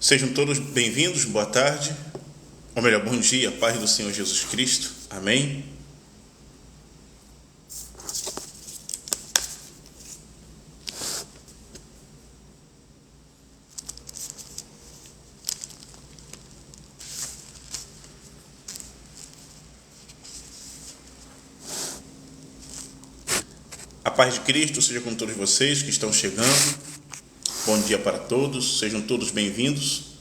Sejam todos bem-vindos, boa tarde, ou melhor, bom dia, paz do Senhor Jesus Cristo, amém? A paz de Cristo seja com todos vocês que estão chegando. Bom dia para todos, sejam todos bem-vindos.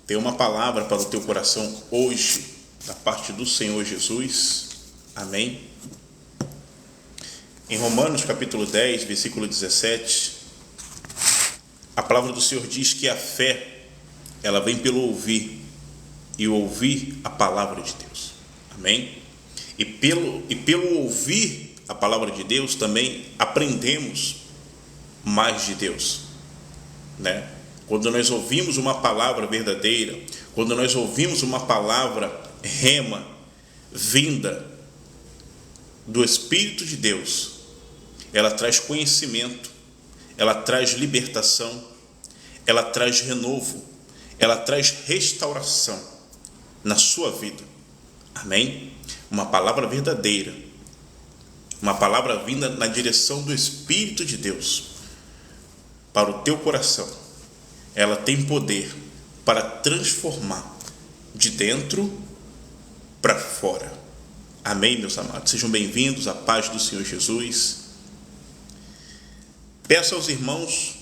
Tem uma palavra para o teu coração hoje, da parte do Senhor Jesus, amém? Em Romanos capítulo 10, versículo 17, a palavra do Senhor diz que a fé, ela vem pelo ouvir, e ouvir a palavra de Deus, amém? E pelo ouvir a palavra de Deus, também aprendemos mais de Deus, né? Quando nós ouvimos uma palavra verdadeira, quando nós ouvimos uma palavra rema, vinda do Espírito de Deus, ela traz conhecimento, ela traz libertação, ela traz renovo, ela traz restauração na sua vida, amém? Uma palavra verdadeira, uma palavra vinda na direção do Espírito de Deus para o teu coração, ela tem poder para transformar de dentro para fora. Amém, meus amados? Sejam bem-vindos à paz do Senhor Jesus. Peço aos irmãos,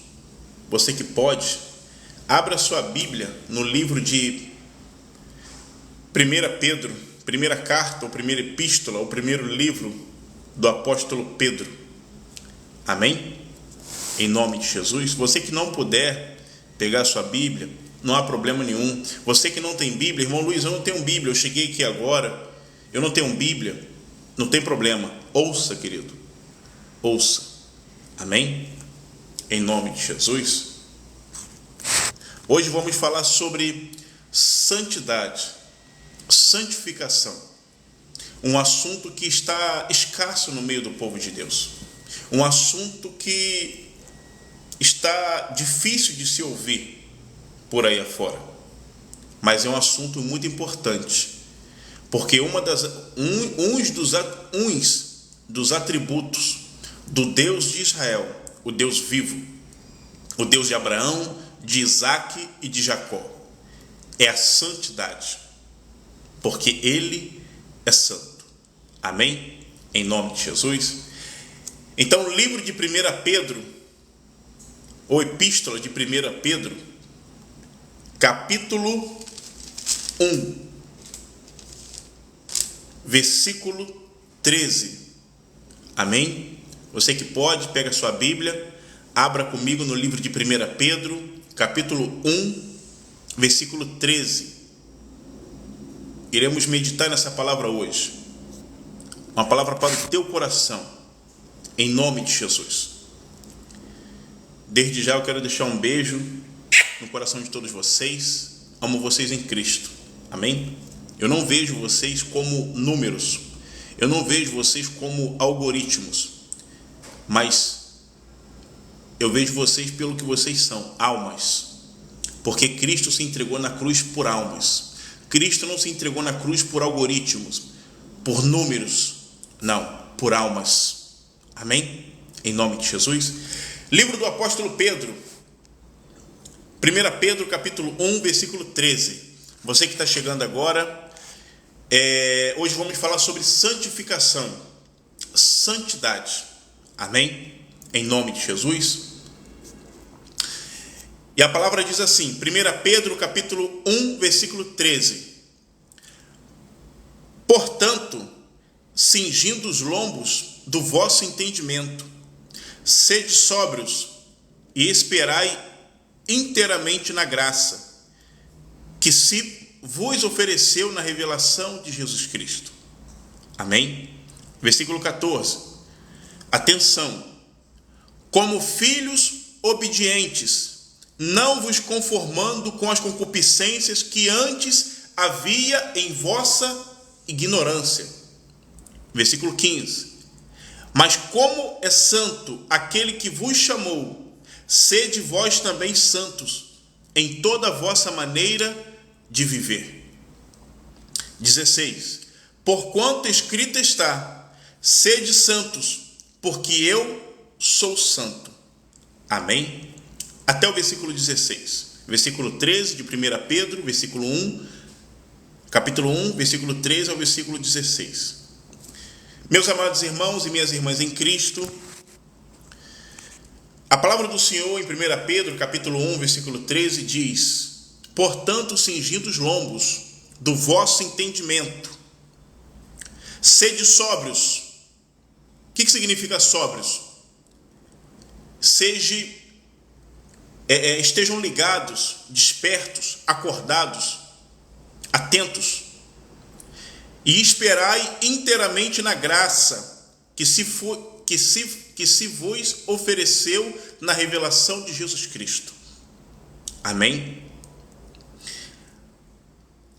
você que pode, abra sua Bíblia no livro de 1 Pedro, primeira carta, ou primeira epístola, o primeiro livro do apóstolo Pedro. Amém? Em nome de Jesus. Você que não puder pegar a sua Bíblia, não há problema nenhum. Você que não tem Bíblia, irmão Luiz, eu não tenho Bíblia, eu cheguei aqui agora, eu não tenho Bíblia, não tem problema. Ouça, querido, ouça. Amém? Em nome de Jesus. Hoje vamos falar sobre santidade, santificação. Um assunto que está escasso no meio do povo de Deus. Um assunto que está difícil de se ouvir por aí afora. Mas é um assunto muito importante. Porque uns dos atributos do Deus de Israel, o Deus vivo, o Deus de Abraão, de Isaque e de Jacó, é a santidade. Porque Ele é santo. Amém? Em nome de Jesus. Então, o livro de 1 Pedro, ou epístola de 1 Pedro, capítulo 1, versículo 13. Amém? Você que pode, pega a sua Bíblia, abra comigo no livro de 1 Pedro, capítulo 1, versículo 13. Iremos meditar nessa palavra hoje. Uma palavra para o teu coração, em nome de Jesus. Desde já eu quero deixar um beijo no coração de todos vocês. Amo vocês em Cristo. Amém? Eu não vejo vocês como números. Eu não vejo vocês como algoritmos. Mas eu vejo vocês pelo que vocês são, almas. Porque Cristo se entregou na cruz por almas. Cristo não se entregou na cruz por algoritmos, por números. Não, por almas. Amém? Em nome de Jesus. Livro do apóstolo Pedro, 1 Pedro capítulo 1, versículo 13. Você que está chegando agora, hoje vamos falar sobre santificação, santidade. Amém? Em nome de Jesus. E a palavra diz assim, 1 Pedro capítulo 1, versículo 13. Portanto, cingindo os lombos do vosso entendimento, sede sóbrios e esperai inteiramente na graça que se vos ofereceu na revelação de Jesus Cristo. Amém? Versículo 14. Atenção. Como filhos obedientes, não vos conformando com as concupiscências que antes havia em vossa ignorância. Versículo 15. Mas como é santo aquele que vos chamou, sede vós também santos em toda a vossa maneira de viver. 16. Porquanto escrito está: sede santos, porque eu sou santo. Amém? Até o versículo 16. Versículo 13 de 1 Pedro, versículo 1, capítulo 1, versículo 13 ao versículo 16. Meus amados irmãos e minhas irmãs em Cristo, a palavra do Senhor em 1 Pedro, capítulo 1, versículo 13 diz: portanto, cingindo os lombos do vosso entendimento, sede sóbrios. O que significa sóbrios? Estejam ligados, despertos, acordados, atentos, e esperai inteiramente na graça que se vos ofereceu na revelação de Jesus Cristo. Amém?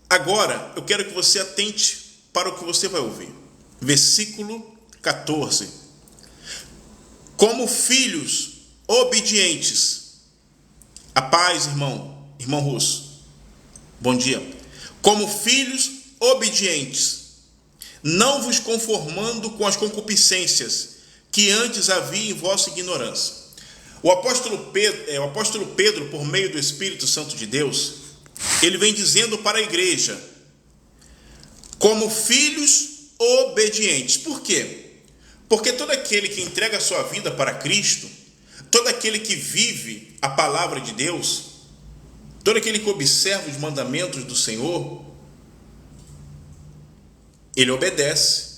Agora, eu quero que você atente para o que você vai ouvir. Versículo 14. Como filhos obedientes. A paz, irmão Russo. Bom dia. Como filhos obedientes, não vos conformando com as concupiscências que antes havia em vossa ignorância. O apóstolo Pedro, por meio do Espírito Santo de Deus, ele vem dizendo para a igreja, como filhos obedientes. Por quê? Porque todo aquele que entrega a sua vida para Cristo, todo aquele que vive a palavra de Deus, todo aquele que observa os mandamentos do Senhor, ele obedece.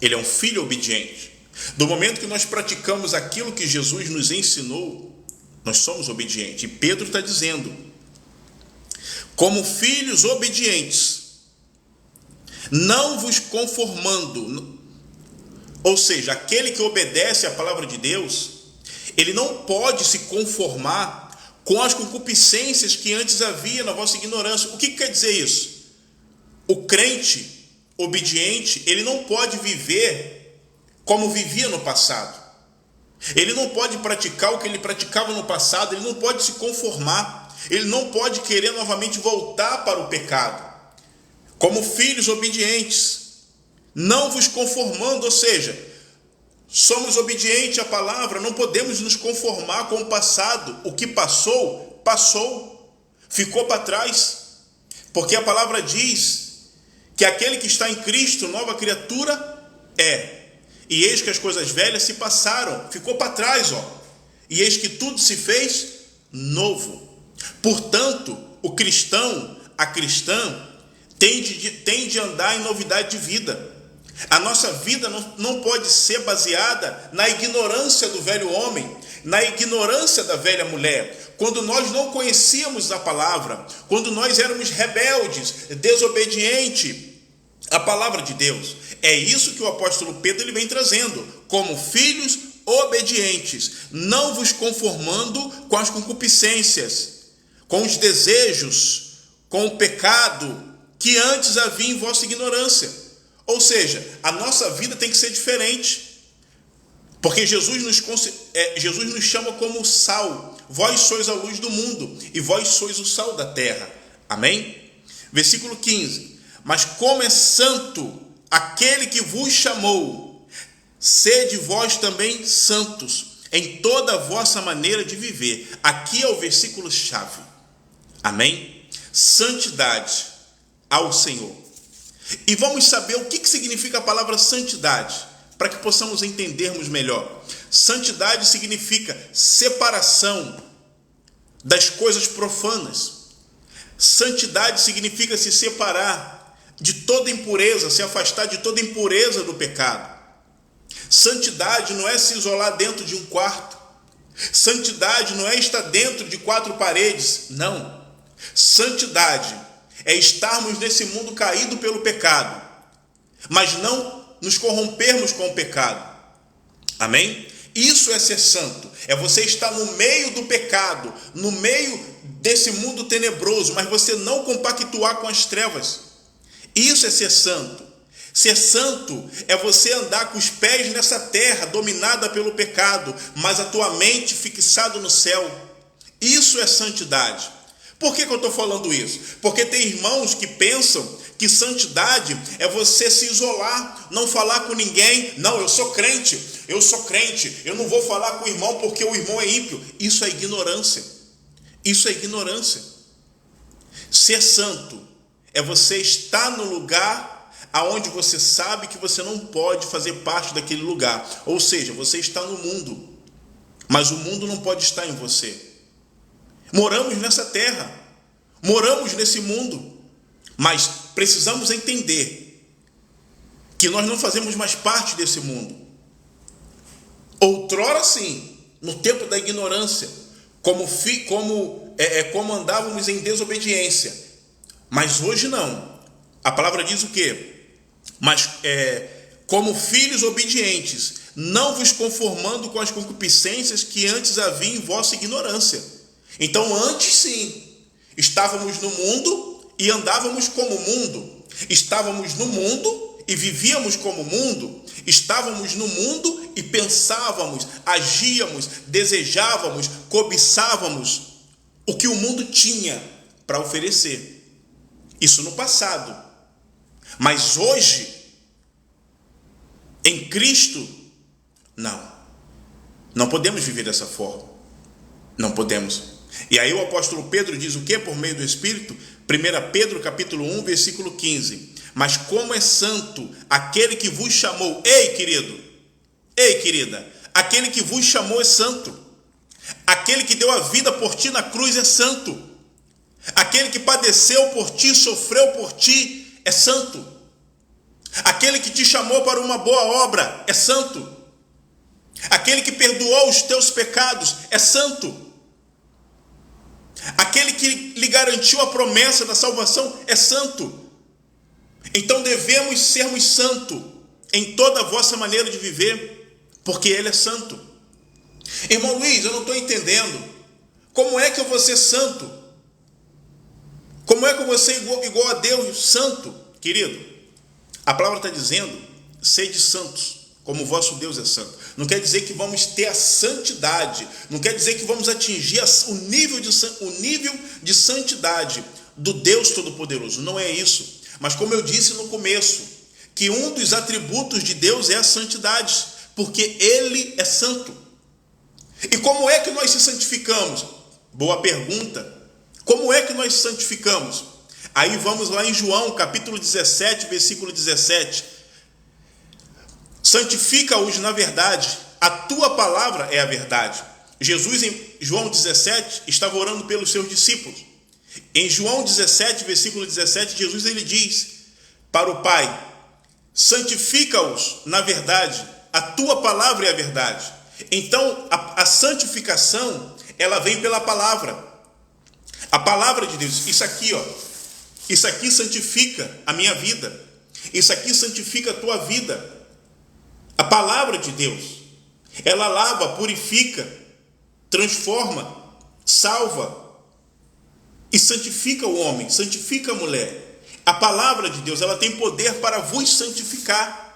Ele é um filho obediente. Do momento que nós praticamos aquilo que Jesus nos ensinou, nós somos obedientes. E Pedro está dizendo, como filhos obedientes, não vos conformando. Ou seja, aquele que obedece à palavra de Deus, ele não pode se conformar com as concupiscências que antes havia na vossa ignorância. O que quer dizer isso? O crente obediente, ele não pode viver como vivia no passado. Ele não pode praticar o que ele praticava no passado, ele não pode se conformar, ele não pode querer novamente voltar para o pecado. Como filhos obedientes, não vos conformando, ou seja, somos obedientes à palavra, não podemos nos conformar com o passado. O que passou, passou, ficou para trás, porque a palavra diz que aquele que está em Cristo, nova criatura é. E eis que as coisas velhas se passaram, ficou para trás, e eis que tudo se fez novo. Portanto, o cristão, a cristã, tem de andar em novidade de vida. A nossa vida não pode ser baseada na ignorância do velho homem, na ignorância da velha mulher. Quando nós não conhecíamos a palavra, quando nós éramos rebeldes, desobedientes à palavra de Deus. É isso que o apóstolo Pedro ele vem trazendo. Como filhos obedientes, não vos conformando com as concupiscências, com os desejos, com o pecado que antes havia em vossa ignorância. Ou seja, a nossa vida tem que ser diferente, porque Jesus nos chama como sal. Vós sois a luz do mundo e vós sois o sal da terra. Amém? Versículo 15. Mas como é santo aquele que vos chamou, sede vós também santos em toda a vossa maneira de viver. Aqui é o versículo chave. Amém? Santidade ao Senhor. E vamos saber o que significa a palavra santidade, para que possamos entendermos melhor. Santidade significa separação das coisas profanas. Santidade significa se separar de toda impureza, se afastar de toda impureza do pecado. Santidade não é se isolar dentro de um quarto. Santidade não é estar dentro de quatro paredes. Não. Santidade é estarmos nesse mundo caído pelo pecado, mas não nos corrompermos com o pecado. Amém? Isso é ser santo. É você estar no meio do pecado, no meio desse mundo tenebroso, mas você não compactuar com as trevas. Isso é ser santo. Ser santo é você andar com os pés nessa terra dominada pelo pecado, mas a tua mente fixada no céu. Isso é santidade. Por que eu estou falando isso? Porque tem irmãos que pensam que santidade é você se isolar, não falar com ninguém. Não, eu sou crente, eu não vou falar com o irmão porque o irmão é ímpio. Isso é ignorância. Isso é ignorância. Ser santo é você estar no lugar aonde você sabe que você não pode fazer parte daquele lugar. Ou seja, você está no mundo, mas o mundo não pode estar em você. Moramos nessa terra, moramos nesse mundo, mas precisamos entender que nós não fazemos mais parte desse mundo. Outrora sim, no tempo da ignorância, como andávamos em desobediência, mas hoje não. A palavra diz o quê? Mas como filhos obedientes, não vos conformando com as concupiscências que antes havia em vossa ignorância. Então antes sim, estávamos no mundo e andávamos como o mundo. Estávamos no mundo e vivíamos como o mundo. Estávamos no mundo e pensávamos, agíamos, desejávamos, cobiçávamos o que o mundo tinha para oferecer. Isso no passado. Mas hoje, em Cristo, não podemos viver dessa forma. Não podemos. E aí o apóstolo Pedro diz o que por meio do Espírito? 1 Pedro capítulo 1, versículo 15. Mas como é santo aquele que vos chamou. Ei, querido, ei, querida, aquele que vos chamou é santo. Aquele que deu a vida por ti na cruz é santo. Aquele que padeceu por ti, sofreu por ti, é santo. Aquele que te chamou para uma boa obra é santo. Aquele que perdoou os teus pecados é santo. Aquele que lhe garantiu a promessa da salvação é santo. Então devemos sermos santos em toda a vossa maneira de viver, porque Ele é santo. Irmão Luiz, eu não estou entendendo. Como é que eu vou ser santo? Como é que eu vou ser igual a Deus, santo? Querido, a palavra está dizendo, sede santos, como o vosso Deus é santo. Não quer dizer que vamos ter a santidade, não quer dizer que vamos atingir o nível de santidade do Deus Todo-Poderoso. Não é isso. Mas como eu disse no começo, que um dos atributos de Deus é a santidade, porque Ele é santo. E como é que nós se santificamos? Boa pergunta. Como é que nós se santificamos? Aí vamos lá em João, capítulo 17, versículo 17. Santifica-os na verdade, a tua palavra é a verdade. Jesus, em João 17, estava orando pelos seus discípulos. Em João 17, versículo 17, Jesus ele diz para o Pai: santifica-os na verdade, a tua palavra é a verdade. Então, a santificação, ela vem pela palavra. A palavra de Deus, isso aqui santifica a minha vida. Isso aqui santifica a tua vida. A palavra de Deus, ela lava, purifica, transforma, salva e santifica o homem, santifica a mulher. A palavra de Deus, ela tem poder para vos santificar.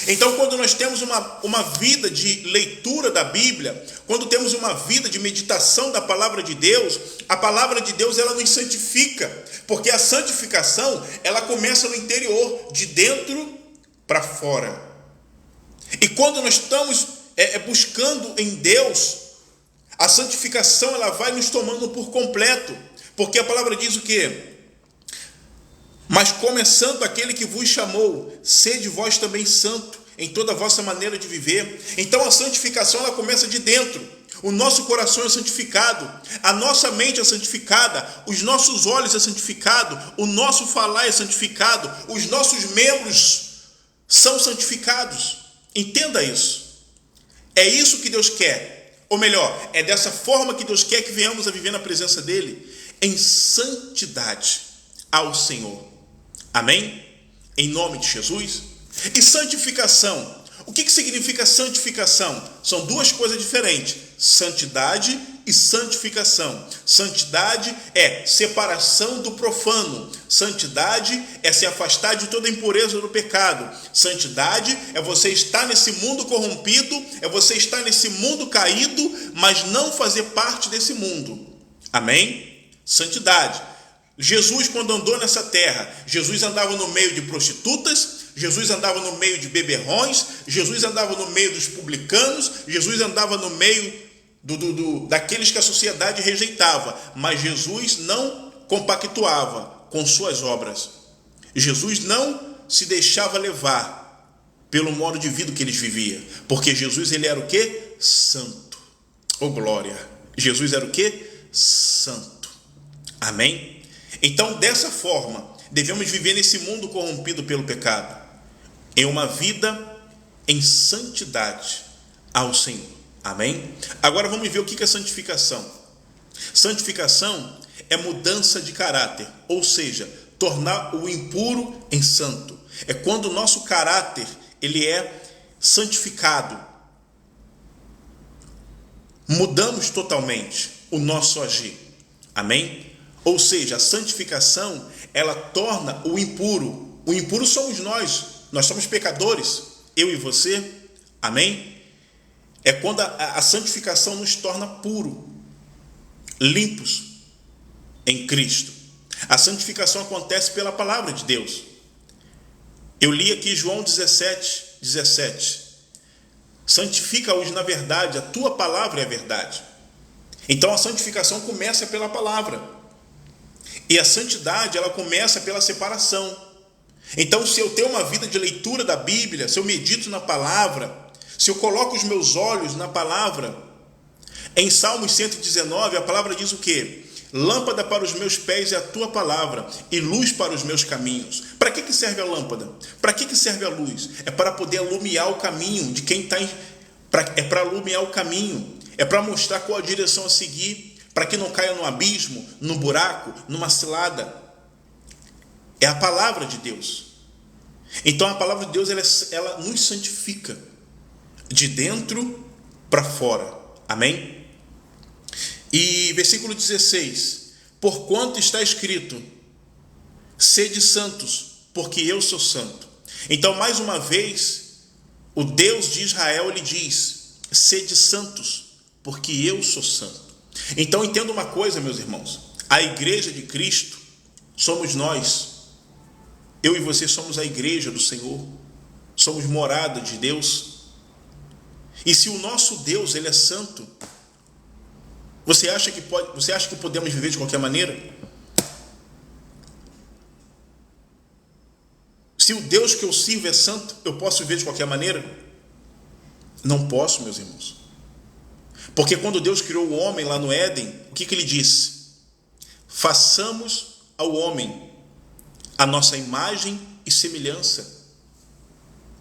Então, quando nós temos uma vida de leitura da Bíblia, quando temos uma vida de meditação da palavra de Deus, a palavra de Deus, ela nos santifica, porque a santificação, ela começa no interior, de dentro para fora. E quando nós estamos buscando em Deus, a santificação ela vai nos tomando por completo, porque a palavra diz o quê? Mas como é santo aquele que vos chamou, sede vós também santo em toda a vossa maneira de viver. Então a santificação ela começa de dentro. O nosso coração é santificado, a nossa mente é santificada, os nossos olhos é santificado, o nosso falar é santificado, os nossos membros são santificados. Entenda isso. É isso que Deus quer. Ou melhor, é dessa forma que Deus quer que venhamos a viver na presença dEle, em santidade ao Senhor. Amém? Em nome de Jesus. E santificação. O que significa santificação? São duas coisas diferentes. Santidade e santificação. Santidade é separação do profano. Santidade é se afastar de toda impureza do pecado. Santidade é você estar nesse mundo corrompido, é você estar nesse mundo caído, mas não fazer parte desse mundo. Amém? Santidade. Jesus, quando andou nessa terra, Jesus andava no meio de prostitutas, Jesus andava no meio de beberrões, Jesus andava no meio dos publicanos, Jesus andava no meio daqueles que a sociedade rejeitava, mas Jesus não compactuava com suas obras. Jesus não se deixava levar pelo modo de vida que eles viviam, porque Jesus, ele era o quê? Santo. Oh, glória! Jesus era o quê? Santo. Amém? Então, dessa forma, devemos viver nesse mundo corrompido pelo pecado, em uma vida em santidade ao Senhor. Amém? Agora vamos ver o que é santificação. Santificação é mudança de caráter, ou seja, tornar o impuro em santo. É quando o nosso caráter ele é santificado. Mudamos totalmente o nosso agir. Amém? Ou seja, a santificação, ela torna o impuro. O impuro somos nós. Nós somos pecadores, eu e você. Amém? É quando a santificação nos torna puros, limpos em Cristo. A santificação acontece pela palavra de Deus. Eu li aqui João 17. Santifica-os na verdade, a tua palavra é a verdade. Então a santificação começa pela palavra. E a santidade, ela começa pela separação. Então, se eu tenho uma vida de leitura da Bíblia, se eu medito na palavra, se eu coloco os meus olhos na palavra, em Salmos 119, a palavra diz o quê? Lâmpada para os meus pés é a tua palavra e luz para os meus caminhos. Para que serve a lâmpada? Para que serve a luz? É para poder alumiar o caminho de quem está é para alumiar o caminho, é para mostrar qual a direção a seguir, para que não caia no abismo, no buraco, numa cilada. É a palavra de Deus. Então a palavra de Deus ela nos santifica de dentro para fora. Amém? E versículo 16: porquanto está escrito, sede santos, porque eu sou santo. Então, mais uma vez, o Deus de Israel, ele diz, sede santos, porque eu sou santo. Então, entenda uma coisa, meus irmãos, a igreja de Cristo somos nós. Eu e você somos a igreja do Senhor, somos morada de Deus. E se o nosso Deus, ele é santo, você acha que podemos viver de qualquer maneira? Se o Deus que eu sirvo é santo, eu posso viver de qualquer maneira? Não posso, meus irmãos. Porque quando Deus criou o homem lá no Éden, o que ele disse? Façamos ao homem a nossa imagem e semelhança.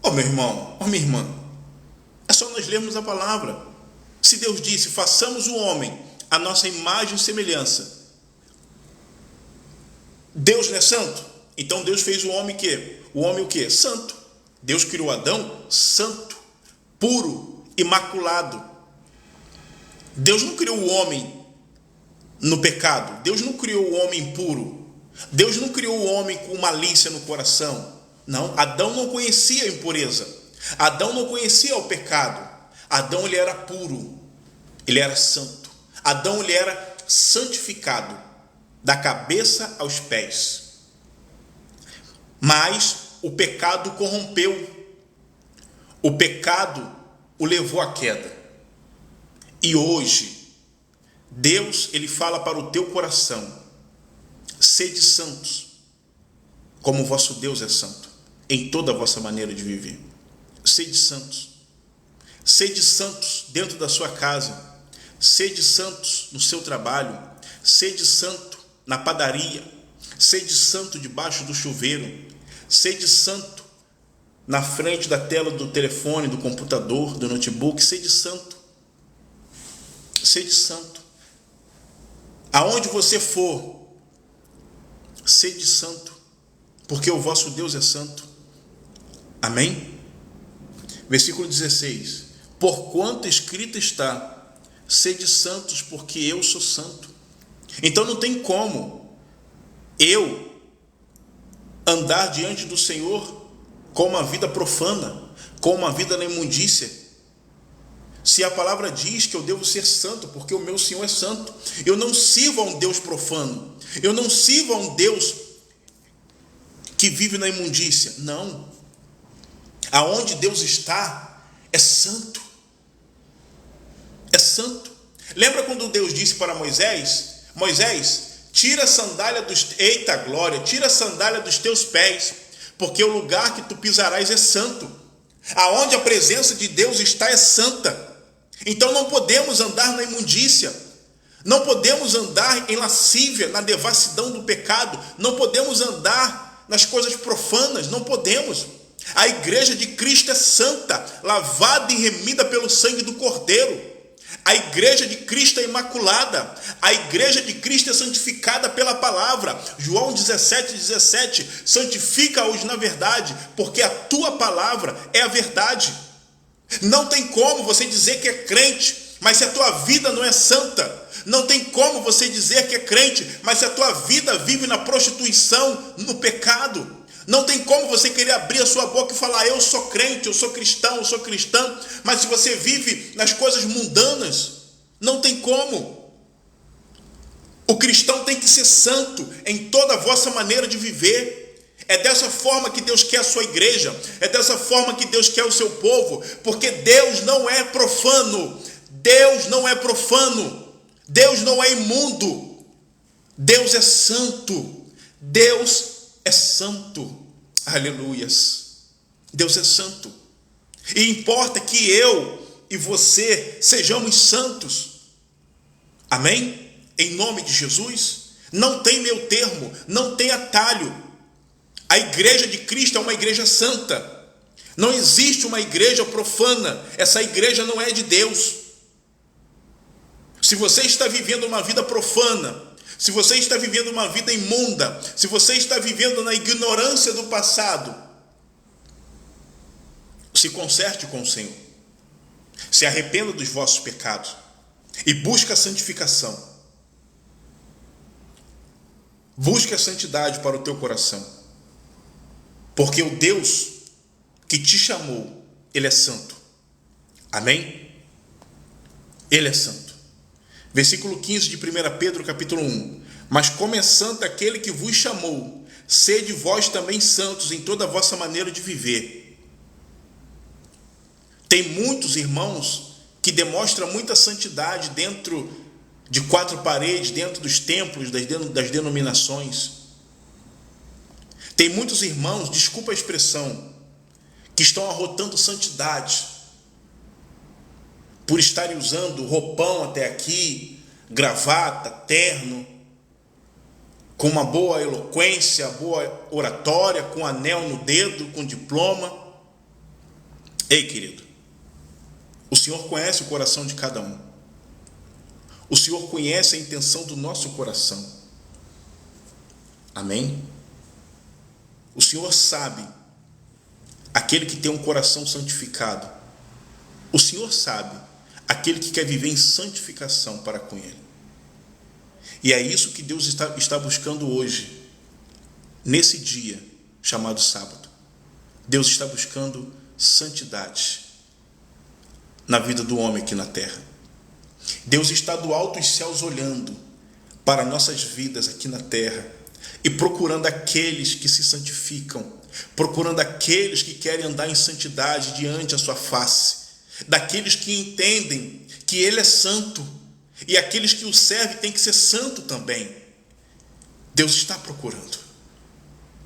Oh, meu irmão, oh, minha irmã, é só nós lermos a palavra. Se Deus disse, façamos o homem a nossa imagem e semelhança, Deus não é santo? Então Deus fez o homem quê? O homem o quê? Santo. Deus criou Adão santo, puro, imaculado. Deus não criou o homem no pecado. Deus não criou o homem impuro. Deus não criou o homem com malícia no coração. Não, Adão não conhecia a impureza. Adão não conhecia o pecado. Adão, ele era puro. Ele era santo. Adão, ele era santificado, da cabeça aos pés. Mas o pecado corrompeu. O pecado o levou à queda. E hoje, Deus, ele fala para o teu coração, sede santos, como o vosso Deus é santo, em toda a vossa maneira de viver. Sede santos. Sede santos dentro da sua casa. Sede santos no seu trabalho. Sede santo na padaria. Sede santo debaixo do chuveiro. Sede santo na frente da tela do telefone, do computador, do notebook. Sede santo. Sede santo. Aonde você for, sede santo, porque o vosso Deus é santo. Amém? Versículo 16: porquanto escrito está, sede santos, porque eu sou santo. Então não tem como eu andar diante do Senhor com uma vida profana, com uma vida na imundícia. Se a palavra diz que eu devo ser santo, porque o meu Senhor é santo. Eu não sirvo a um Deus profano. Eu não sirvo a um Deus que vive na imundícia. Não. Aonde Deus está é santo. É santo. Lembra quando Deus disse para Moisés: Moisés, tira a sandália Eita glória, tira a sandália dos teus pés, porque o lugar que tu pisarás é santo. Aonde a presença de Deus está é santa. Então não podemos andar na imundícia. Não podemos andar em lascívia, na devassidão do pecado. Não podemos andar nas coisas profanas. Não podemos. A igreja de Cristo é santa, lavada e remida pelo sangue do Cordeiro. A igreja de Cristo é imaculada. A igreja de Cristo é santificada pela palavra. João 17:17, santifica-os na verdade, porque a tua palavra é a verdade. Não tem como você dizer que é crente, mas se a tua vida não é santa. Não tem como você dizer que é crente, mas se a tua vida vive na prostituição, no pecado. Não tem como você querer abrir a sua boca e falar: eu sou crente, eu sou cristão, eu sou cristã, mas se você vive nas coisas mundanas, não tem como. O cristão tem que ser santo em toda a vossa maneira de viver. É dessa forma que Deus quer a sua igreja, é dessa forma que Deus quer o seu povo, porque Deus não é profano, Deus não é profano, Deus não é imundo, Deus é santo, Deus é santo, aleluias, Deus é santo, e importa que eu e você sejamos santos, amém? Em nome de Jesus, não tem meio termo, não tem atalho. A igreja de Cristo é uma igreja santa. Não existe uma igreja profana. Essa igreja não é de Deus. Se você está vivendo uma vida profana, se você está vivendo uma vida imunda, se você está vivendo na ignorância do passado, se conserte com o Senhor. Se arrependa dos vossos pecados e busque a santificação. Busque a santidade para o teu coração. Porque o Deus que te chamou, Ele é santo. Amém? Ele é santo. Versículo 15 de 1 Pedro, capítulo 1. Mas como é santo aquele que vos chamou, sede vós também santos em toda a vossa maneira de viver. Tem muitos irmãos que demonstram muita santidade dentro de quatro paredes, dentro dos templos, das denominações. Tem muitos irmãos, desculpa a expressão, que estão arrotando santidade por estarem usando roupão até aqui, gravata, terno, com uma boa eloquência, boa oratória, com anel no dedo, com diploma. Ei, querido, o Senhor conhece o coração de cada um. O Senhor conhece a intenção do nosso coração. Amém? O Senhor sabe aquele que tem um coração santificado. O Senhor sabe aquele que quer viver em santificação para com Ele. E é isso que Deus está buscando hoje, nesse dia chamado sábado. Deus está buscando santidade na vida do homem aqui na terra. Deus está do alto dos céus olhando para nossas vidas aqui na terra e procurando aqueles que se santificam, procurando aqueles que querem andar em santidade diante da sua face, daqueles que entendem que Ele é santo e aqueles que o servem têm que ser santo também. Deus está procurando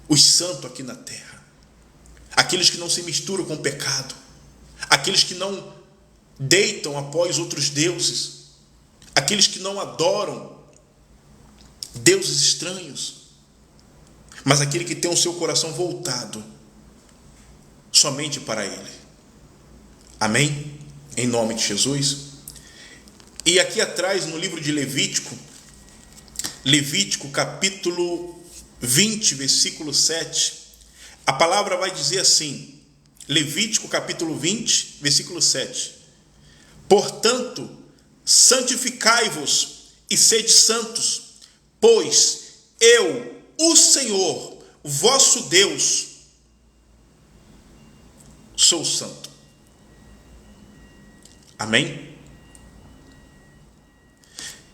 os santos aqui na terra, aqueles que não se misturam com o pecado, aqueles que não deitam após outros deuses, aqueles que não adoram deuses estranhos, mas aquele que tem o seu coração voltado somente para Ele. Amém? Em nome de Jesus. E aqui atrás no livro de Levítico capítulo 20, versículo 7, a palavra vai dizer assim, Levítico capítulo 20, versículo 7. Portanto, santificai-vos e sede santos, pois eu, o Senhor, vosso Deus, sou santo. Amém?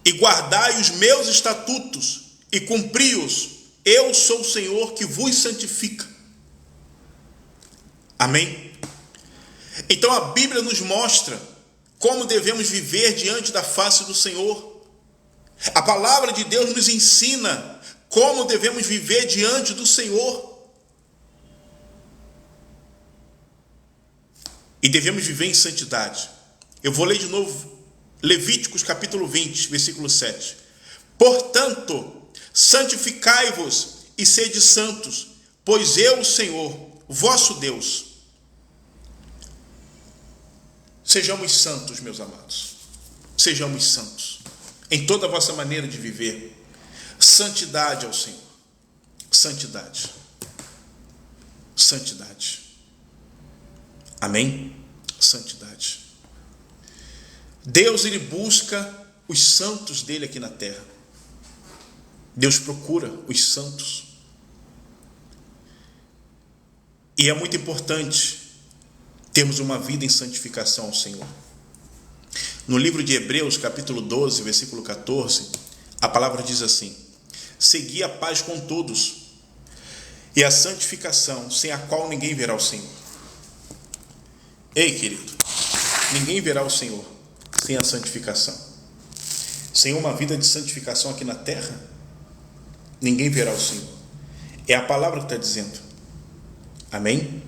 E guardai os meus estatutos e cumpri-os. Eu sou o Senhor que vos santifica. Amém? Então a Bíblia nos mostra como devemos viver diante da face do Senhor. A palavra de Deus nos ensina como devemos viver diante do Senhor. E devemos viver em santidade. Eu vou ler de novo Levíticos capítulo 20, versículo 7. Portanto, santificai-vos e sede santos, pois eu, o Senhor, vosso Deus. Sejamos santos, meus amados. Sejamos santos em toda a vossa maneira de viver. Santidade ao Senhor. Santidade. Santidade. Amém? Santidade. Deus, ele busca os santos dele aqui na terra. Deus procura os santos. E é muito importante termos uma vida em santificação ao Senhor. No livro de Hebreus, capítulo 12, versículo 14, a palavra diz assim: segui a paz com todos e a santificação, sem a qual ninguém verá o Senhor. Ei, querido, ninguém verá o Senhor sem a santificação. Sem uma vida de santificação aqui na terra, ninguém verá o Senhor. É a palavra que está dizendo. Amém?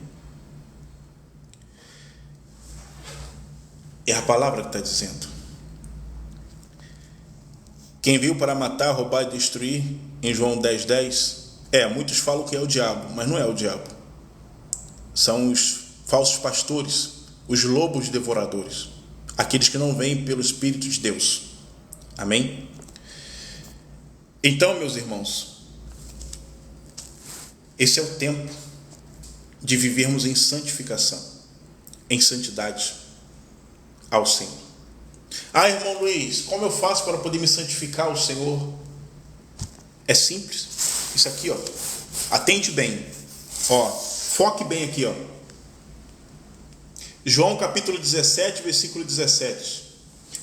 É a palavra que está dizendo. Quem veio para matar, roubar e destruir, em João 10:10, muitos falam que é o diabo, mas não é o diabo. São os falsos pastores, os lobos devoradores, aqueles que não vêm pelo Espírito de Deus. Amém? Então, meus irmãos, esse é o tempo de vivermos em santificação, em santidade ao Senhor. Irmão Luiz, como eu faço para poder me santificar ao Senhor? É simples. Isso aqui, atente bem, foque bem aqui, João capítulo 17, versículo 17.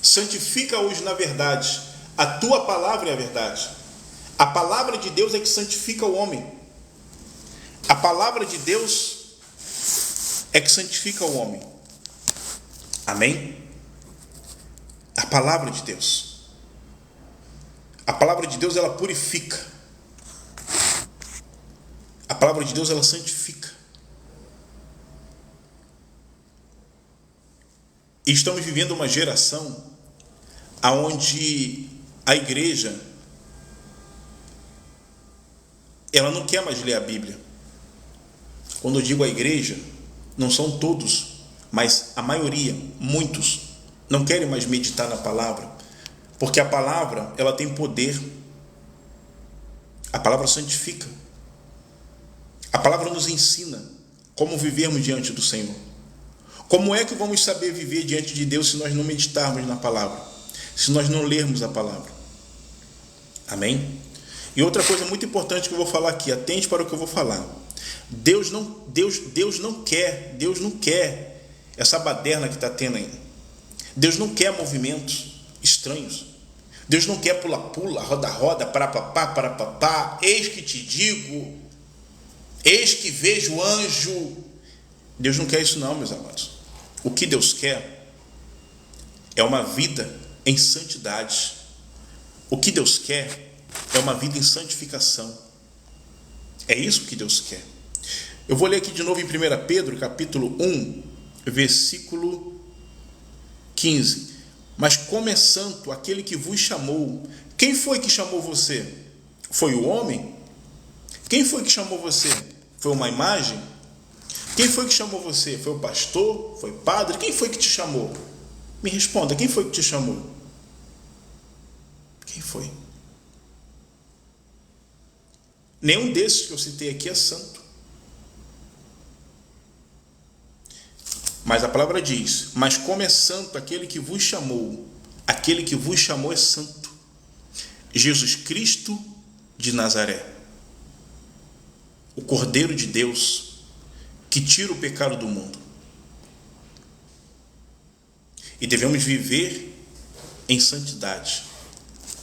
Santifica-os na verdade, a tua palavra é a verdade. A palavra de Deus é que santifica o homem. A palavra de Deus é que santifica o homem. Amém? A palavra de Deus. A palavra de Deus, ela purifica. A palavra de Deus, ela santifica. E estamos vivendo uma geração onde a igreja, ela não quer mais ler a Bíblia. Quando eu digo a igreja, não são todos, mas a maioria, muitos, não querem mais meditar na palavra, porque a palavra, ela tem poder. A palavra santifica. A palavra nos ensina como vivermos diante do Senhor. Como é que vamos saber viver diante de Deus se nós não meditarmos na palavra? Se nós não lermos a palavra? Amém? E outra coisa muito importante que eu vou falar aqui, atente para o que eu vou falar. Deus não quer essa baderna que está tendo aí. Deus não quer movimentos estranhos. Deus não quer pula-pula, roda-roda, para-papá, eis que te digo, eis que vejo anjo. Deus não quer isso não, meus amados. O que Deus quer é uma vida em santidade. O que Deus quer é uma vida em santificação. É isso que Deus quer. Eu vou ler aqui de novo em 1 Pedro, capítulo 1, versículo 15. Mas como é santo aquele que vos chamou. Quem foi que chamou você? Foi o homem? Quem foi que chamou você? Foi uma imagem? Quem foi que chamou você? Foi o pastor? Foi o padre? Quem foi que te chamou? Me responda, quem foi que te chamou? Quem foi? Nenhum desses que eu citei aqui é santo. Mas a palavra diz: mas como é santo aquele que vos chamou. Aquele que vos chamou é santo. Jesus Cristo de Nazaré, o Cordeiro de Deus, que tira o pecado do mundo. e devemos viver em santidade.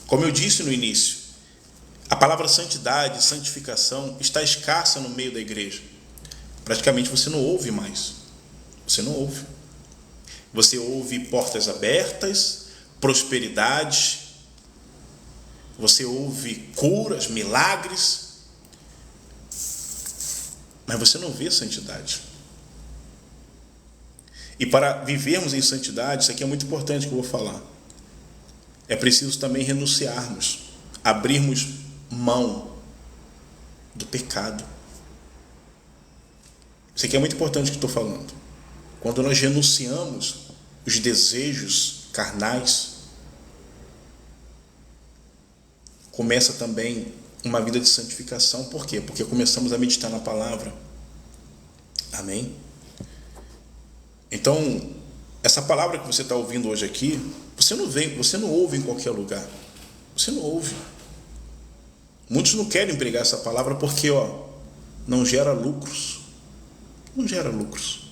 Como eu disse no início, a palavra santidade, santificação, está escassa no meio da igreja. Praticamente você não ouve mais. Você não ouve. Você ouve portas abertas, prosperidade, você ouve curas, milagres, mas você não vê santidade. E para vivermos em santidade, isso aqui é muito importante que eu vou falar, é preciso também renunciarmos, abrirmos mão do pecado. Isso aqui é muito importante que estou falando. Quando nós renunciamos os desejos carnais, começa também uma vida de santificação. Por quê? Porque começamos a meditar na palavra. Amém? Então, essa palavra que você está ouvindo hoje aqui, você não ouve em qualquer lugar. Você não ouve. Muitos não querem pregar essa palavra porque, não gera lucros. Não gera lucros.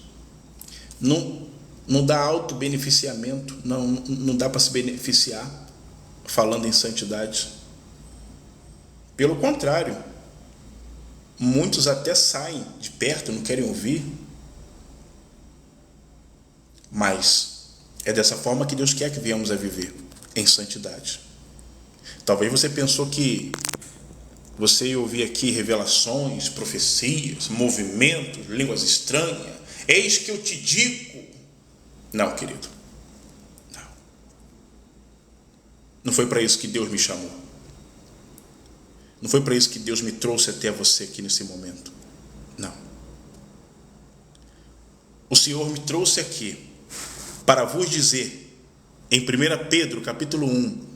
Não dá auto-beneficiamento. Não dá para se beneficiar falando em santidade. Pelo contrário, muitos até saem de perto, não querem ouvir. Mas é dessa forma que Deus quer que venhamos a viver, em santidade. Talvez você pensou que você ia ouvir aqui revelações, profecias, movimentos, línguas estranhas. Eis que eu te digo. Não, querido. Não. Não foi para isso que Deus me chamou. Não foi para isso que Deus me trouxe até você aqui nesse momento. Não. O Senhor me trouxe aqui para vos dizer, em 1 Pedro, capítulo 1,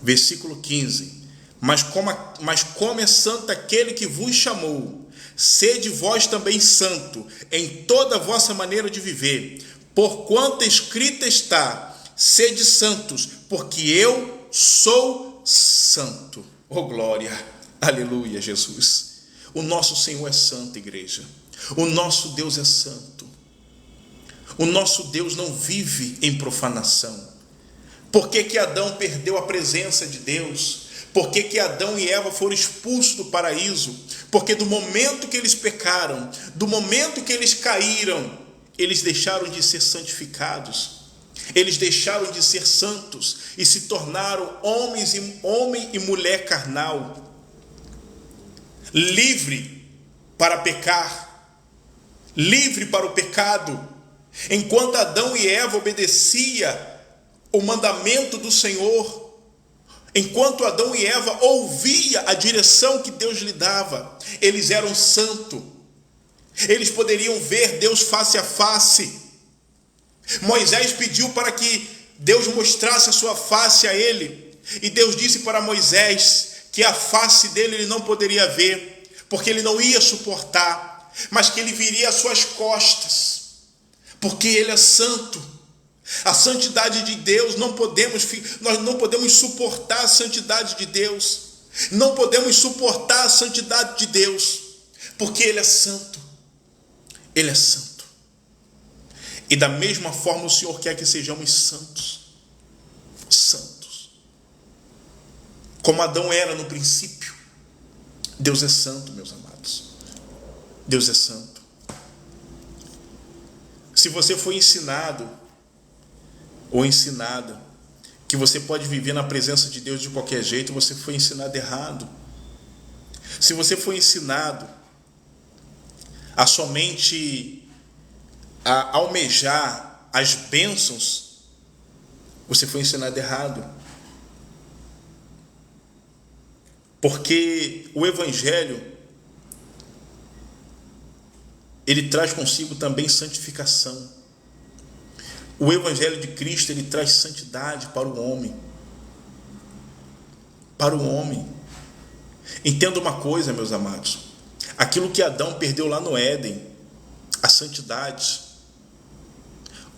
versículo 15, mas como é santo aquele que vos chamou, sede vós também santo em toda a vossa maneira de viver, porquanto escrito está, sede santos, porque eu sou santo. Oh glória, aleluia, Jesus. O nosso Senhor é santo, igreja. O nosso Deus é santo. O nosso Deus não vive em profanação. Por que Adão perdeu a presença de Deus? Por que Adão e Eva foram expulsos do paraíso? Porque do momento que eles pecaram, do momento que eles caíram, eles deixaram de ser santificados. Eles deixaram de ser santos e se tornaram homem e mulher carnal, livre para pecar, livre para o pecado. Enquanto Adão e Eva obedeciam o mandamento do Senhor, enquanto Adão e Eva ouviam a direção que Deus lhe dava, eles eram santos. Eles poderiam ver Deus face a face. Moisés pediu para que Deus mostrasse a sua face a ele. E Deus disse para Moisés que a face dele ele não poderia ver, porque ele não ia suportar, mas que ele viria às suas costas. Porque ele é santo. A santidade de Deus, nós não podemos suportar a santidade de Deus. Não podemos suportar a santidade de Deus, porque ele é santo. Ele é santo. E da mesma forma o Senhor quer que sejamos santos. Santos. Como Adão era no princípio. Deus é santo, meus amados. Deus é santo. Se você foi ensinado ou ensinada que você pode viver na presença de Deus de qualquer jeito, você foi ensinado errado. Se você foi ensinado a somente a almejar as bênçãos, você foi ensinado errado. Porque o Evangelho, ele traz consigo também santificação. O Evangelho de Cristo, ele traz santidade para o homem. Para o homem. Entenda uma coisa, meus amados. Aquilo que Adão perdeu lá no Éden, a santidade.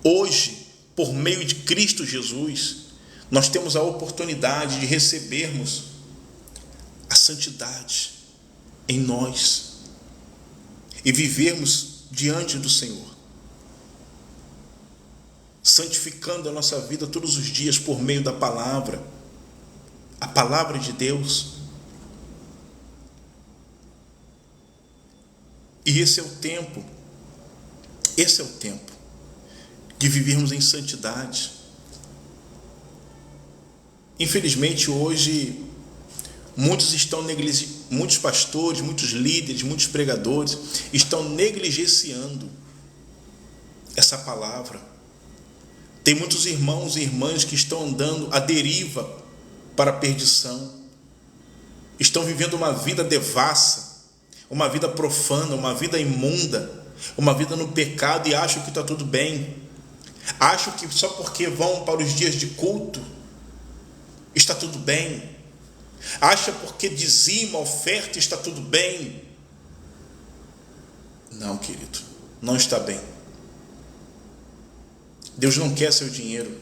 Hoje, por meio de Cristo Jesus, nós temos a oportunidade de recebermos a santidade em nós e vivermos diante do Senhor. santificando a nossa vida todos os dias por meio da palavra, a palavra de Deus. E esse é o tempo de vivermos em santidade. Infelizmente hoje muitos pastores, muitos líderes, muitos pregadores estão negligenciando essa palavra. Tem muitos irmãos e irmãs que estão andando à deriva para a perdição. Estão vivendo uma vida devassa, uma vida profana, uma vida imunda, uma vida no pecado e acham que está tudo bem. Acham que só porque vão para os dias de culto está tudo bem. Acha porque dizima, oferta, está tudo bem. Não, querido, não está bem. Deus não quer seu dinheiro.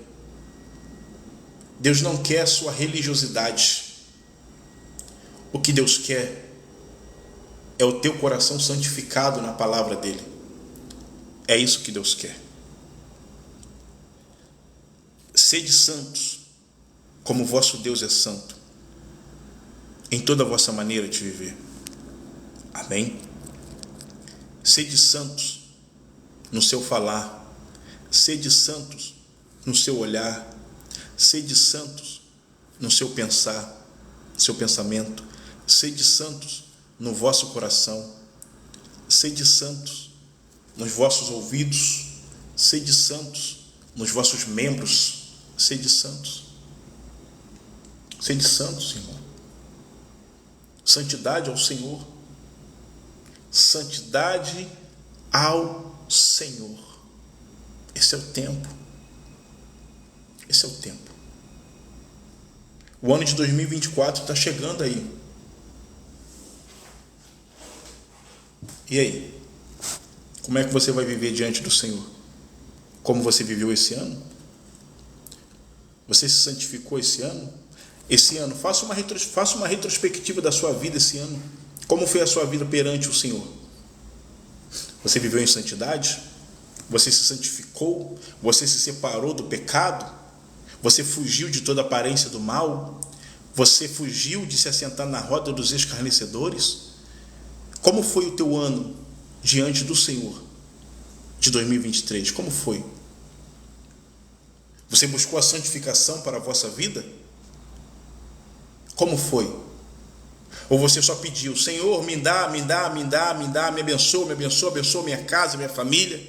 Deus não quer sua religiosidade. O que Deus quer é o teu coração santificado na palavra dele. É isso que Deus quer. Sede santos, como vosso Deus é santo, em toda a vossa maneira de viver. Amém? Sede santos no seu falar, sede santos no seu olhar, sede santos no seu pensar, seu pensamento, sede santos no vosso coração, sede santos nos vossos ouvidos, sede santos nos vossos membros, sede santos. Sede santos, irmão. Santidade ao Senhor. Santidade ao Senhor. Esse é o tempo. Esse é o tempo. O ano de 2024 está chegando aí. E aí? Como é que você vai viver diante do Senhor? Como você viveu esse ano? Você se santificou esse ano? Esse ano, faça uma retrospectiva da sua vida esse ano. Como foi a sua vida perante o Senhor? Você viveu em santidade? Você se santificou? Você se separou do pecado? Você fugiu de toda aparência do mal? Você fugiu de se assentar na roda dos escarnecedores? Como foi o teu ano diante do Senhor de 2023? Como foi? Você buscou a santificação para a vossa vida? Como foi? Ou você só pediu, Senhor, me abençoa, abençoa minha casa, minha família?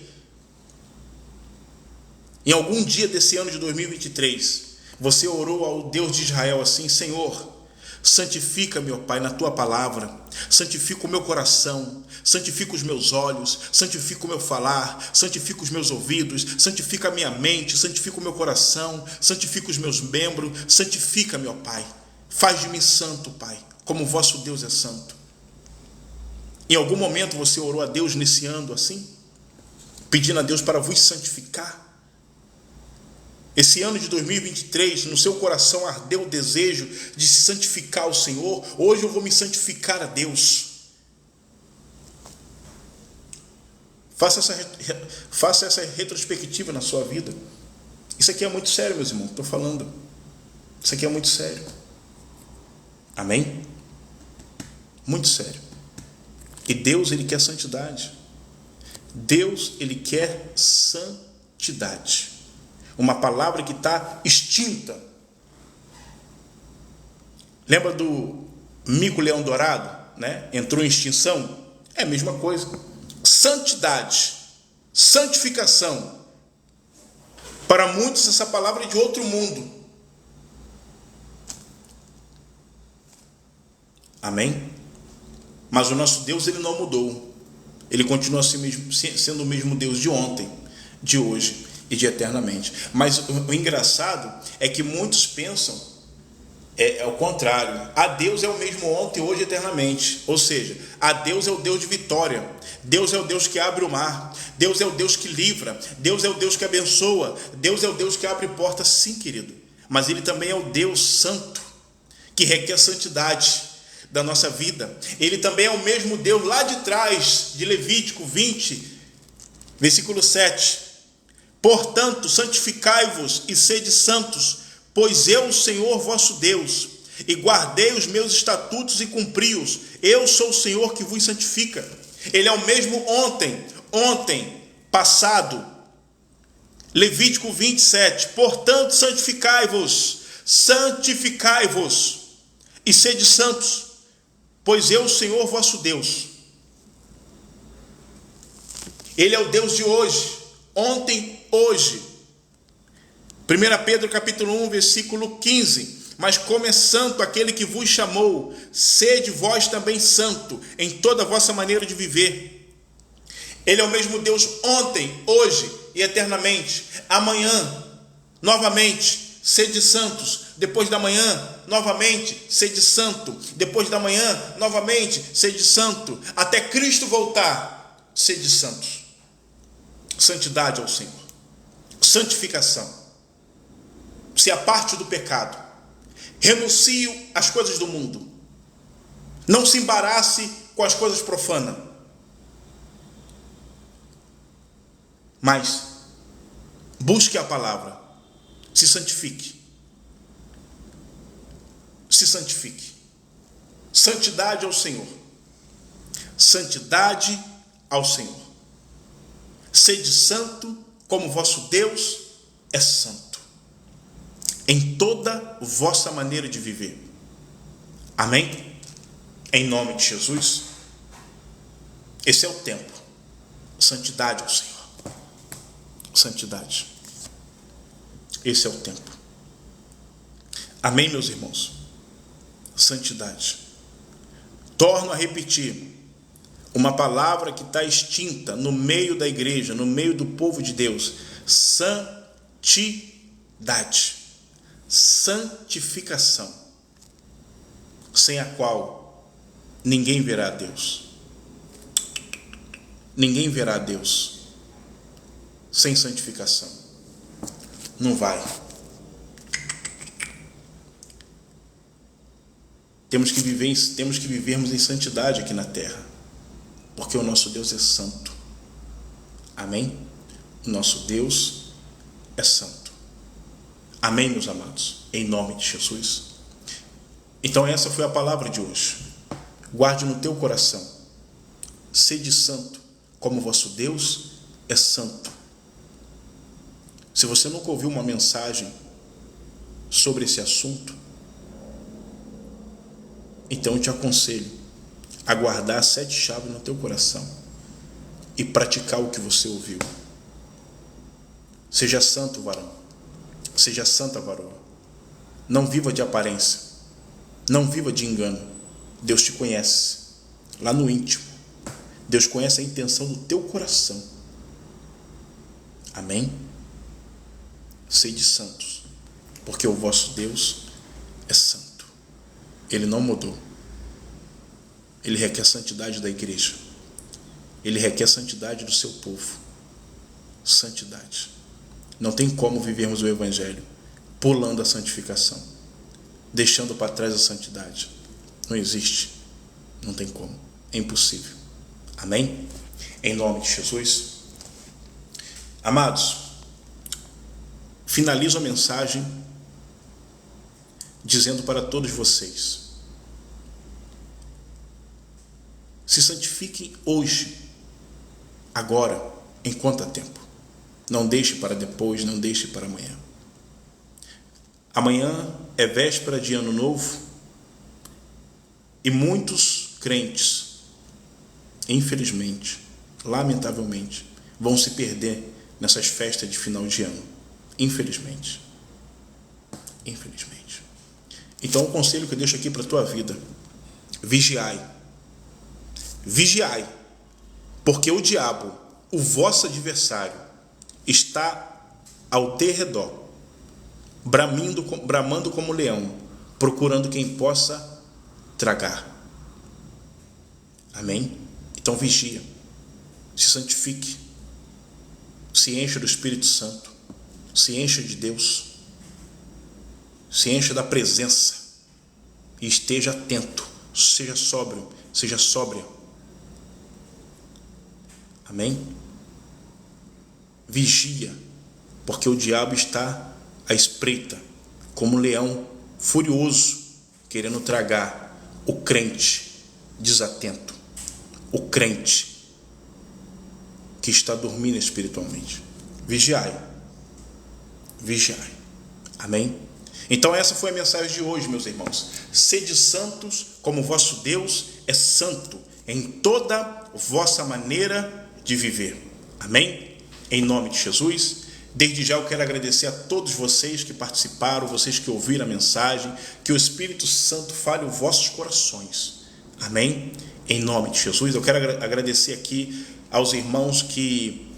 Em algum dia desse ano de 2023, você orou ao Deus de Israel assim, Senhor, santifica-me, ó Pai, na tua palavra, santifica o meu coração, santifica os meus olhos, santifica o meu falar, santifica os meus ouvidos, santifica a minha mente, santifica o meu coração, santifica os meus membros, santifica-me, ó Pai. Faz de mim santo, Pai, como vosso Deus é santo. Em algum momento você orou a Deus nesse ano assim? Pedindo a Deus para vos santificar? Esse ano de 2023, no seu coração ardeu o desejo de se santificar ao Senhor? Hoje eu vou me santificar a Deus. Faça essa retrospectiva na sua vida. Isso aqui é muito sério, meus irmãos, estou falando. Isso aqui é muito sério. Amém? Muito sério. E Deus, Ele quer santidade. Deus, Ele quer santidade. Uma palavra que está extinta. Lembra do mico-leão dourado, né? Entrou em extinção? É a mesma coisa. Santidade, santificação. Para muitos essa palavra é de outro mundo. Amém? Mas o nosso Deus, Ele não mudou. Ele continua sendo o mesmo Deus de ontem, de hoje e de eternamente. Mas o engraçado é que muitos pensam ao contrário. A Deus é o mesmo ontem, hoje e eternamente. Ou seja, a Deus é o Deus de vitória. Deus é o Deus que abre o mar. Deus é o Deus que livra. Deus é o Deus que abençoa. Deus é o Deus que abre portas, sim, querido. Mas Ele também é o Deus santo, que requer santidade da nossa vida. Ele também é o mesmo Deus lá de trás, de Levítico 20, versículo 7. Portanto, santificai-vos e sede santos, pois eu, o Senhor vosso Deus, e guardei os meus estatutos e cumpri-os. Eu sou o Senhor que vos santifica. Ele é o mesmo ontem, passado. Levítico 27. Portanto, santificai-vos e sede santos, pois eu, o Senhor vosso Deus. Ele é o Deus de hoje, ontem, hoje. 1 Pedro capítulo 1, versículo 15. Mas como é santo aquele que vos chamou, sede vós também santo em toda a vossa maneira de viver. Ele é o mesmo Deus ontem, hoje e eternamente. Amanhã, novamente, sede santos. Depois da manhã, novamente, sede santo. Depois da manhã, novamente, sede santo. Até Cristo voltar, sede santos. Santidade ao Senhor. Santificação. Se aparte do pecado. Renuncie às coisas do mundo. Não se embarace com as coisas profanas. Mas busque a palavra. Se santifique. Se santifique. Santidade ao Senhor. Santidade ao Senhor. Sede santo, como vosso Deus é santo, em toda vossa maneira de viver. Amém? Em nome de Jesus. Esse é o tempo. Santidade ao Senhor. Santidade. Esse é o tempo. Amém, meus irmãos? Santidade. Torno a repetir. Uma palavra que está extinta no meio da igreja, no meio do povo de Deus. Santidade. Santificação. Sem a qual ninguém verá a Deus. Ninguém verá a Deus sem santificação. Não vai. Temos que vivermos em santidade aqui na terra. Porque o nosso Deus é santo. Amém? O nosso Deus é santo. Amém, meus amados? Em nome de Jesus. Então essa foi a palavra de hoje. Guarde no teu coração. Sede santo, como vosso Deus é santo. Se você nunca ouviu uma mensagem sobre esse assunto, então eu te aconselho a guardar 7 chaves no teu coração e praticar o que você ouviu. Seja santo, varão. Seja santa, varoa. Não viva de aparência. Não viva de engano. Deus te conhece lá no íntimo. Deus conhece a intenção do teu coração. Amém? Sede santos, porque o vosso Deus é santo. Ele não mudou. Ele requer a santidade da igreja. Ele requer a santidade do seu povo. Santidade. Não tem como vivermos o Evangelho pulando a santificação, deixando para trás a santidade. Não existe. Não tem como. É impossível. Amém? Em nome de Jesus. Amados, finalizo a mensagem dizendo para todos vocês: se santifiquem hoje, agora, enquanto há tempo. Não deixe para depois, não deixe para amanhã. Amanhã é véspera de ano novo e muitos crentes, infelizmente, lamentavelmente, vão se perder nessas festas de final de ano. Infelizmente. Infelizmente. Então o conselho que eu deixo aqui para a tua vida: vigiai. Vigiai, porque o diabo, o vosso adversário, está ao derredor, bramando como leão, procurando quem possa tragar. Amém? Então vigia, se santifique, se encha do Espírito Santo, se encha de Deus, se encha da presença e esteja atento, seja sóbrio, seja sóbria. Amém? Vigia, porque o diabo está à espreita, como um leão furioso, querendo tragar o crente desatento, o crente que está dormindo espiritualmente. Vigiai, vigiai. Amém? Então essa foi a mensagem de hoje, meus irmãos. Sede santos, como vosso Deus é santo, em toda vossa maneira de viver. Amém? Em nome de Jesus. Desde já eu quero agradecer a todos vocês que participaram, vocês que ouviram a mensagem, que o Espírito Santo fale os vossos corações. Amém? Em nome de Jesus. Eu quero agradecer aqui aos irmãos que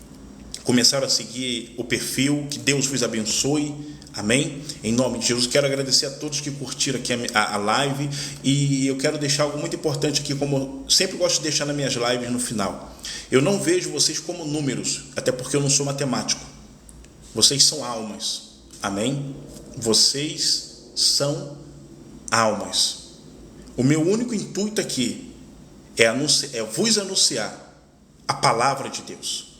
começaram a seguir o perfil, que Deus vos abençoe. Amém? Em nome de Jesus. Quero agradecer a todos que curtiram aqui a live, e eu quero deixar algo muito importante aqui, como eu sempre gosto de deixar nas minhas lives no final. Eu não vejo vocês como números, até porque eu não sou matemático. Vocês são almas. Amém? Vocês são almas. O meu único intuito aqui é vos anunciar a palavra de Deus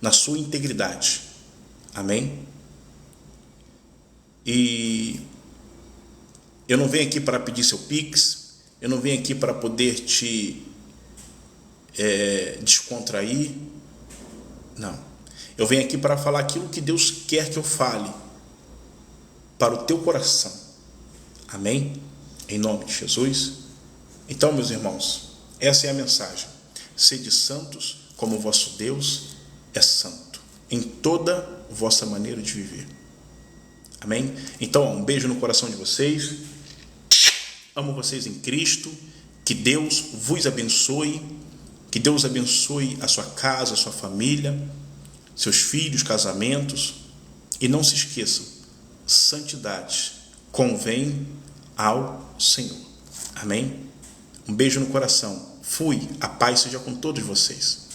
na sua integridade. Amém? E eu não venho aqui para pedir seu Pix, eu não venho aqui para poder te descontrair. Não. Eu venho aqui para falar aquilo que Deus quer que eu fale para o teu coração. Amém? Em nome de Jesus. Então, meus irmãos, essa é a mensagem. Sede santos, como o vosso Deus é santo, em toda vossa maneira de viver. Amém? Então, um beijo no coração de vocês. Amo vocês em Cristo. Que Deus vos abençoe. Que Deus abençoe a sua casa, a sua família, seus filhos, casamentos. E não se esqueçam, santidade convém ao Senhor. Amém? Um beijo no coração. Fui. A paz seja com todos vocês.